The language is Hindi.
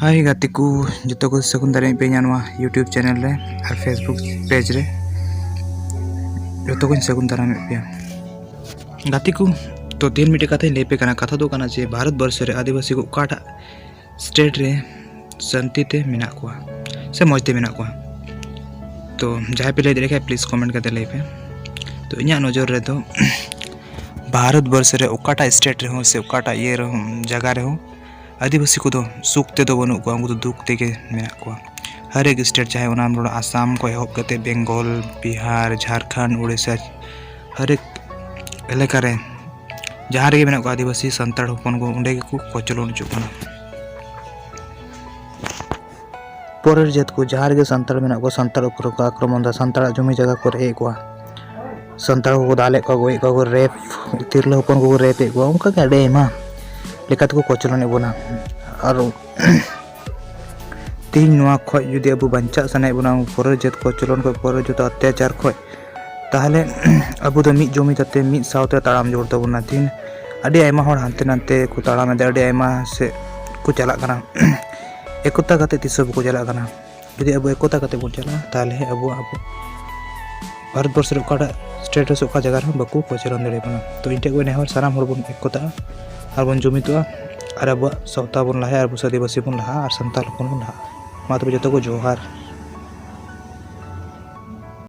हाय गाते को जो को सगुन दारे पे यूट्यूब चैनल रे और फेसबुक पेज रे जो को सगुन दारा में पे गाते को तो तीन मिनट कथा ले पे कथा दो कना जे भारत वर्ष रे आदिवासी को काटा स्टेट रे शांति ते मेना को से मजते मेना को तो जहाँ पे ले दे प्लीज कमेंट करते ले पे तो इना नजर रे तो भारत वर्ष रे ओकाटा स्टेट रे हो से ओकाटा ये जगह रे हो आदिवासी को सुखते तो बनू को उनको दुख ते मेना को हर एक स्टेट चाहे उन्होंने आसाम को एहब करते बेंगल बिहार झारखंड उड़ीसा हर एक इलाका रे जहाँ रे मेना को आदिवासी संताड़ हपन को उंडे को कचलन चुकना परेर जात को जहाँ रे संताड़ मेना को संताड़ ऊपर को आक्रमण दा संताड़ जमी जगह को रे को संताड़ को दाले को गोई को रेप तिरला हपन को रेप को उनका के अडे मा लेकात को कचलन बोना और तीन नवा खय जुदी अब बंचा सने बोना परेर जात कचलन को परेर जात अत्याचार खय ताहले अब दो मिद जमी ताते मिद सावते ताड़ाम जोड़ तबना तीन अडी आयमा हर हानते नानते को ताड़ाम दे अडी आयमा से को चला कना एकता कते तिसब को चला कना जुदी अब एकता कते बोन चला ताहले अब भारत वर्ष रे काटा स्टेट से ओका जगह बाको कचलन दे बना तो इनटे को नेहर साराम हर बोन एकता और बन जुमितवा और अब सौता बन लहा और आदिवासी बन लहा और संताल बन लहा मा तब जो को जोहार।